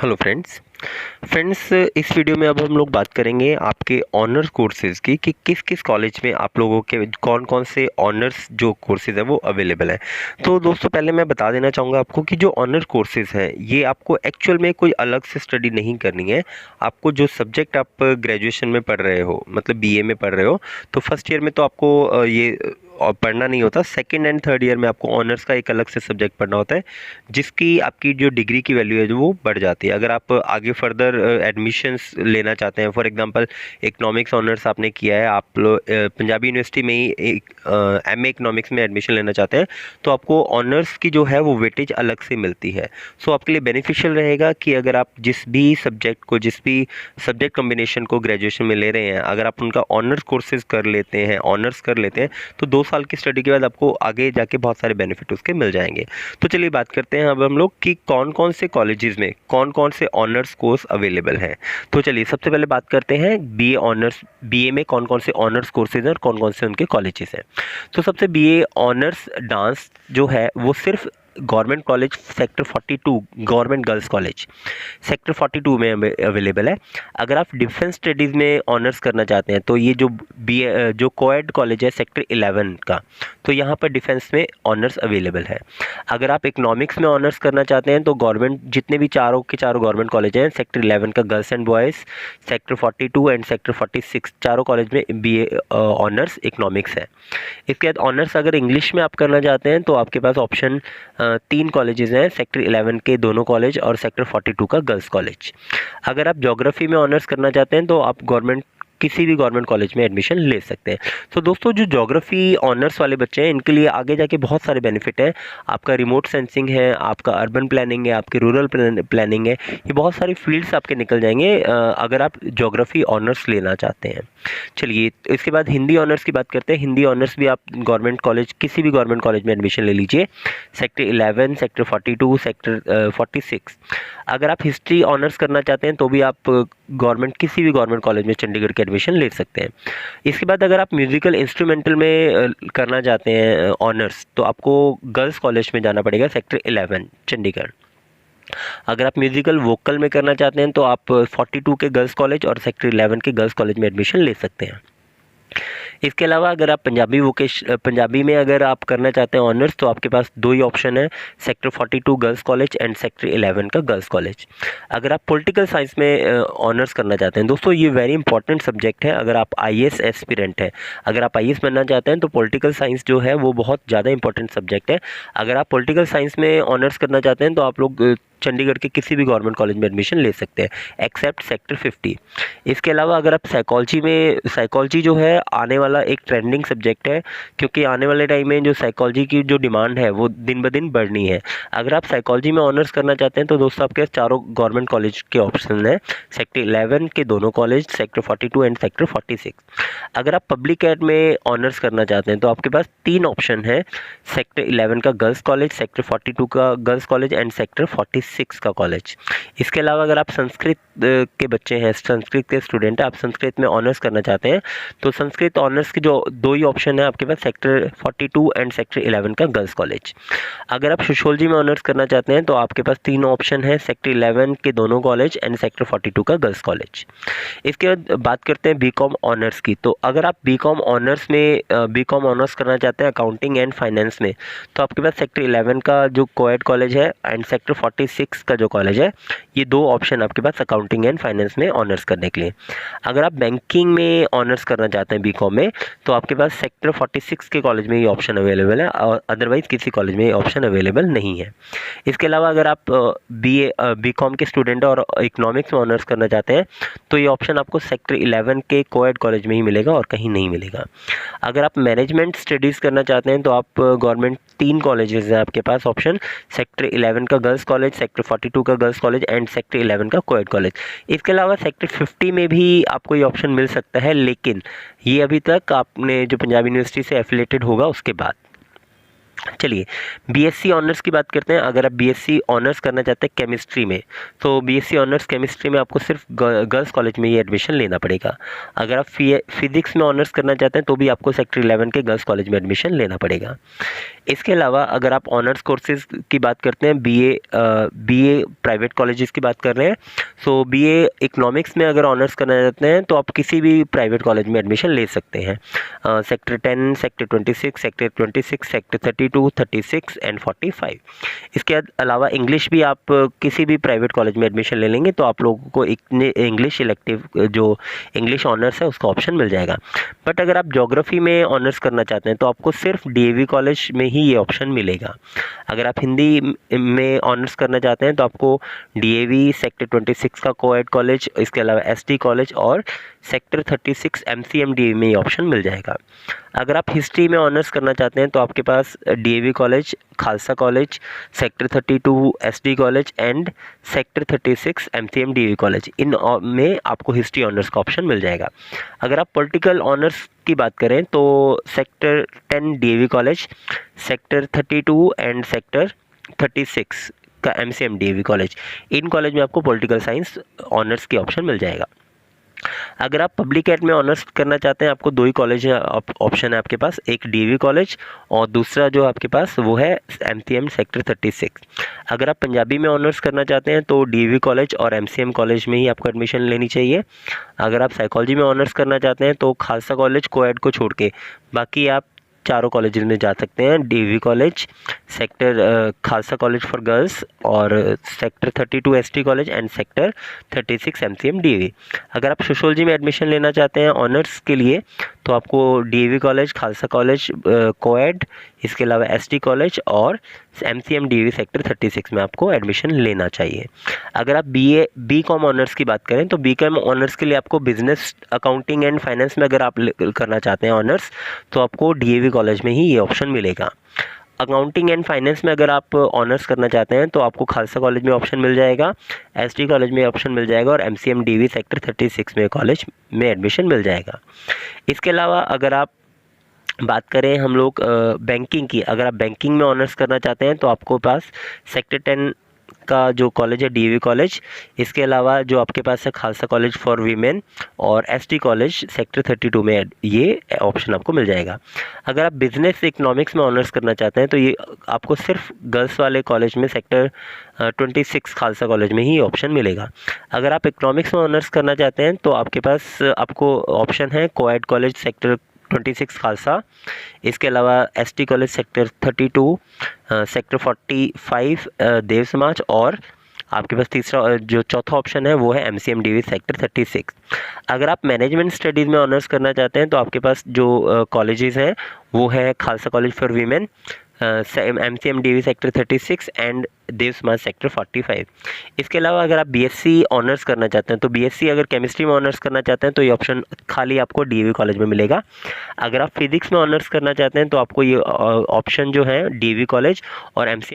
Hello friends इस video में अब हम लोग बात करेंगे आपके ऑनर्स कोर्सेज़ की कि किस किस कॉलेज में आप लोगों के कौन कौन से ऑनर्स जो कोर्सेज़ है वो अवेलेबल है। तो दोस्तों पहले मैं बता देना चाहूँगा आपको कि जो ऑनर कोर्सेज़ हैं ये आपको एक्चुअल में कोई अलग से स्टडी नहीं करनी है। आपको जो सब्जेक्ट आप ग्रेजुएशन में पढ़ रहे हो, मतलब बीए में पढ़ रहे हो, तो फर्स्ट ईयर में तो आपको ये और पढ़ना नहीं होता। सेकंड एंड थर्ड ईयर में आपको ऑनर्स का एक अलग से सब्जेक्ट पढ़ना होता है, जिसकी आपकी जो डिग्री की वैल्यू है जो वो बढ़ जाती है। अगर आप आगे फर्दर एडमिशन्स लेना चाहते हैं, फॉर एग्जांपल इकोनॉमिक्स ऑनर्स आपने किया है, आप लोग पंजाबी यूनिवर्सिटी में ही एक एमए इकोनॉमिक्स में एडमिशन लेना चाहते हैं, तो आपको ऑनर्स की जो है वो वेटेज अलग से मिलती है। सो आपके लिए बेनिफिशियल रहेगा कि अगर आप जिस भी सब्जेक्ट कॉम्बिनेशन को ग्रेजुएशन में ले रहे हैं, अगर आप उनका ऑनर्स कोर्सेज कर लेते हैं, तो 2 साल की स्टडी के बाद आपको आगे जाके बहुत सारे बेनिफिट उसके मिल जाएंगे। तो चलिए बात करते हैं अब हम लोग कि कौन कौन से कॉलेजेस में कौन कौन से ऑनर्स कोर्स अवेलेबल हैं। तो चलिए सबसे पहले बात करते हैं बीए में कौन कौन से ऑनर्स कोर्सेज हैं और कौन कौन से उनके कॉलेजेस हैं। तो सबसे बीए ऑनर्स डांस जो है वो सिर्फ government college sector 42 government girls college sector 42 में अवेलेबल है। अगर आप डिफेंस स्टडीज़ में ऑनर्स करना चाहते हैं तो ये जो कोएड कॉलेज है सेक्टर 11 का, तो यहाँ पर डिफेंस में ऑनर्स अवेलेबल है। अगर आप इकोनॉमिक्स में ऑनर्स करना चाहते हैं तो गवर्नमेंट जितने भी चारों गवर्नमेंट कॉलेज हैं, सेक्टर 11 का girls and boys, sector 42 and sector 46, चारों कॉलेज में बीए ऑनर्स इकोनॉमिक्स है। इसके बाद ऑनर्स अगर इंग्लिश में आप करना चाहते हैं तो आपके पास ऑप्शन 3 कॉलेजेस हैं, सेक्टर 11 के दोनों कॉलेज और सेक्टर 42 का गर्ल्स कॉलेज। अगर आप ज्योग्राफी में ऑनर्स करना चाहते हैं तो आप किसी भी गवर्नमेंट कॉलेज में एडमिशन ले सकते हैं। तो दोस्तों जो ज्योग्राफी ऑनर्स वाले बच्चे हैं इनके लिए आगे जाके बहुत सारे बेनिफिट हैं। आपका रिमोट सेंसिंग है, आपका अर्बन प्लानिंग है, आपकी रूरल प्लानिंग है, ये बहुत सारी फील्ड्स आपके निकल जाएंगे अगर आप ज्योग्राफी ऑनर्स लेना चाहते हैं। चलिए इसके बाद हिंदी ऑनर्स की बात करते हैं। हिंदी ऑनर्स भी आप किसी भी गवर्नमेंट कॉलेज में एडमिशन ले लीजिए, सेक्टर 11, सेक्टर 42, सेक्टर 46। अगर आप हिस्ट्री ऑनर्स करना चाहते हैं तो भी आप किसी भी गवर्नमेंट कॉलेज में चंडीगढ़ के एडमिशन ले सकते हैं। इसके बाद अगर आप म्यूज़िकल इंस्ट्रूमेंटल में करना चाहते हैं ऑनर्स तो आपको गर्ल्स कॉलेज में जाना पड़ेगा, सेक्टर 11 चंडीगढ़। अगर आप म्यूज़िकल वोकल में करना चाहते हैं तो आप 42 के गर्ल्स कॉलेज और सेक्टर 11 के गर्ल्स कॉलेज में एडमिशन ले सकते हैं। इसके अलावा अगर आप पंजाबी में अगर आप करना चाहते हैं ऑनर्स तो आपके पास 2 ही ऑप्शन है, sector 42 girls college and sector 11 का गर्ल्स कॉलेज। अगर आप पॉलिटिकल साइंस में ऑनर्स करना चाहते हैं, दोस्तों ये वेरी इंपॉर्टेंट सब्जेक्ट है। अगर आप आईएएस एस्पिरेंट हैं, अगर आप आईएएस बनना चाहते हैं तो पॉलिटिकल साइंस जो है वो बहुत ज़्यादा इंपॉर्टेंट सब्जेक्ट है। अगर आप पॉलिटिकल साइंस में ऑनर्स करना चाहते हैं तो आप लोग चंडीगढ़ के किसी भी गवर्नमेंट कॉलेज में एडमिशन ले सकते हैं एक्सेप्ट सेक्टर 50। इसके अलावा अगर आप साइकोलॉजी जो है आने वाला एक ट्रेंडिंग सब्जेक्ट है, क्योंकि आने वाले टाइम में जो साइकोलॉजी की जो डिमांड है वो दिन ब दिन बढ़नी है। अगर आप साइकोलॉजी में ऑनर्स करना चाहते हैं तो दोस्तों आपके पास चारों गवर्नमेंट कॉलेज के ऑप्शन हैं, सेक्टर 11 के दोनों कॉलेज, सेक्टर 42 एंड सेक्टर 46। अगर आप पब्लिक एड में ऑनर्स करना चाहते हैं तो आपके पास 3 ऑप्शन है, सेक्टर 11 का गर्ल्स कॉलेज, सेक्टर 42 का गर्ल्स कॉलेज एंड सेक्टर 46 का कॉलेज। इसके अलावा अगर आप संस्कृत के बच्चे हैं, संस्कृत के स्टूडेंट हैं, आप संस्कृत में ऑनर्स करना चाहते हैं तो संस्कृत ऑनर्स के जो 2 ही ऑप्शन है आपके पास, सेक्टर 42 एंड सेक्टर 11 का गर्ल्स कॉलेज। अगर आप सोशियोलॉजी में ऑनर्स करना चाहते हैं तो आपके पास 3 ऑप्शन है, सेक्टर 11 के दोनों कॉलेज एंड सेक्टर 42 का गर्ल्स कॉलेज। इसके बाद बात करते हैं बीकॉम ऑनर्स की। तो अगर आप बीकॉम ऑनर्स करना चाहते हैं अकाउंटिंग एंड फाइनेंस में तो आपके पास सेक्टर 11 का जो कोएड कॉलेज है एंड सेक्टर 46 का जो कॉलेज है, ये 2 ऑप्शन आपके पास अकाउंटिंग एंड फाइनेंस में ऑनर्स करने के लिए। अगर आप बैंकिंग में ऑनर्स करना चाहते हैं बीकॉम में तो आपके पास सेक्टर 46 के कॉलेज में ये ऑप्शन अवेलेबल है और अदरवाइज किसी कॉलेज में ये ऑप्शन अवेलेबल नहीं है। इसके अलावा अगर आप बीकॉम के स्टूडेंट और इकोनॉमिक्स में ऑनर्स करना चाहते हैं तो ये ऑप्शन आपको सेक्टर 11 के कोएड कॉलेज में ही मिलेगा और कहीं नहीं मिलेगा। अगर आप मैनेजमेंट स्टडीज़ करना चाहते हैं तो आप गवर्नमेंट 3 कॉलेजेस हैं आपके पास ऑप्शन, सेक्टर 11 का गर्ल्स कॉलेज, सेक्टर 42 का गर्ल्स कॉलेज एंड सेक्टर 11 का कोएड कॉलेज। इसके अलावा सेक्टर 50 में भी आपको ये ऑप्शन मिल सकता है, लेकिन ये अभी तक आपने जो पंजाब यूनिवर्सिटी से एफिलेटेड होगा उसके बाद। चलिए बीएससी ऑनर्स की बात करते हैं। अगर आप बीएससी ऑनर्स करना चाहते हैं केमिस्ट्री में, तो बीएससी ऑनर्स केमिस्ट्री में आपको सिर्फ गर्ल्स कॉलेज में ही एडमिशन लेना पड़ेगा। अगर आप फिजिक्स में ऑनर्स करना चाहते हैं तो भी आपको सेक्टर 11 के गर्ल्स कॉलेज में एडमिशन लेना पड़ेगा। इसके अलावा अगर आप ऑनर्स कोर्सेज की बात करते हैं, बीए प्राइवेट कॉलेजेस की बात कर रहे हैं, सो बीए इकोनॉमिक्स में अगर ऑनर्स करना चाहते हैं तो आप किसी भी प्राइवेट कॉलेज में एडमिशन ले सकते हैं। Sector 10, sector 26, sector 26, sector 32, 36 and 45। इसके अलावा इंग्लिश भी आप किसी भी प्राइवेट कॉलेज में एडमिशन ले लेंगे तो आप लोगों को इंग्लिश इलेक्टिव जो इंग्लिश ऑनर्स है उसका ऑप्शन मिल जाएगा। बट अगर आप ज्योग्राफी में ऑनर्स करना चाहते हैं तो आपको सिर्फ डीएवी कॉलेज में ही ये ऑप्शन मिलेगा। अगर आप हिंदी में ऑनर्स करना चाहते हैं तो आपको डीएवी, सेक्टर 26 का कोएड कॉलेज, इसके अलावा एसटी कॉलेज और सेक्टर 36 एमसीएमडी में ये ऑप्शन मिल जाएगा। अगर आप हिस्ट्री में ऑनर्स करना चाहते हैं तो आपके पास DAV college, Khalsa college, sector 32 SD college and sector 36 MCMD college, इन में आपको हिस्ट्री ऑनर्स का ऑप्शन मिल जाएगा। अगर आप पॉलिटिकल ऑनर्स की बात करें तो sector 10 DAV college, sector 32 and sector 36 का एमसीएमडी कॉलेज, इन कॉलेज में आपको पॉलिटिकल साइंस ऑनर्स की ऑप्शन मिल जाएगा। अगर आप पब्लिक एड में ऑनर्स करना चाहते हैं, आपको दो ही कॉलेज ऑप्शन है आपके पास, एक डीवी कॉलेज और दूसरा जो आपके पास वो है एमसीएम सेक्टर 36। अगर आप पंजाबी में ऑनर्स करना चाहते हैं तो डीवी कॉलेज और एमसीएम कॉलेज में ही आपको एडमिशन लेनी चाहिए। अगर आप साइकोलॉजी में ऑनर्स करना चाहते हैं तो खालसा कॉलेज कोएड को छोड़ के बाकी आप चारों कॉलेज में जा सकते हैं, DV college, sector Khalsa college for girls और sector 32 ST college and sector 36 MCM DV. अगर आप सोशियोलॉजी में एडमिशन लेना चाहते हैं ऑनर्स के लिए तो आपको DV college, Khalsa college coed, इसके अलावा एसटी कॉलेज और एमसीएम डीवी सेक्टर 36 में आपको एडमिशन लेना चाहिए। अगर आप बीकॉम ऑनर्स की बात करें तो बीकॉम ऑनर्स के लिए आपको बिजनेस, अकाउंटिंग एंड फाइनेंस में अगर आप करना चाहते हैं ऑनर्स तो आपको डीएवी कॉलेज में ही ये ऑप्शन मिलेगा। अकाउंटिंग एंड फाइनेंस में अगर आप ऑनर्स करना चाहते हैं तो आपको खालसा कॉलेज में ऑप्शन मिल जाएगा, एसटी कॉलेज में ऑप्शन मिल जाएगा और एमसीएम डीवी सेक्टर 36 में कॉलेज में एडमिशन मिल जाएगा। इसके अलावा अगर आप बात करें हम लोग बैंकिंग की, अगर आप बैंकिंग में ऑनर्स करना चाहते हैं तो आपको पास सेक्टर 10 का जो कॉलेज है डीवी कॉलेज, इसके अलावा जो आपके पास है खालसा कॉलेज फॉर वीमेन और एसटी कॉलेज सेक्टर 32 में ये ऑप्शन आपको मिल जाएगा। अगर आप बिजनेस इकोनॉमिक्स में ऑनर्स करना चाहते हैं तो ये आपको सिर्फ गर्ल्स वाले कॉलेज में सेक्टर 26 खालसा कॉलेज में ही ऑप्शन मिलेगा। अगर आप इकोनॉमिक्स में ऑनर्स करना चाहते हैं तो आपके पास आपको ऑप्शन है कोएड कॉलेज सेक्टर 26 खालसा, इसके अलावा एसटी कॉलेज सेक्टर 32, सेक्टर 45 देव समाज और आपके पास तीसरा जो चौथा ऑप्शन है वो है एमसीएम डीवी सेक्टर 36। अगर आप मैनेजमेंट स्टडीज़ में ऑनर्स करना चाहते हैं तो आपके पास जो कॉलेजेस हैं वो है Khalsa college for women, MCM DV sector 36 and Dev Samaj sector 45। इसके अलावा अगर आप बीएससी ऑनर्स करना चाहते हैं तो बीएससी अगर केमिस्ट्री में ऑनर्स करना चाहते हैं तो ये ऑप्शन खाली आपको डीवी कॉलेज में मिलेगा। अगर आप फिजिक्स में ऑनर्स करना चाहते हैं तो आपको ये ऑप्शन जो है डीवी कॉलेज और एमसीएम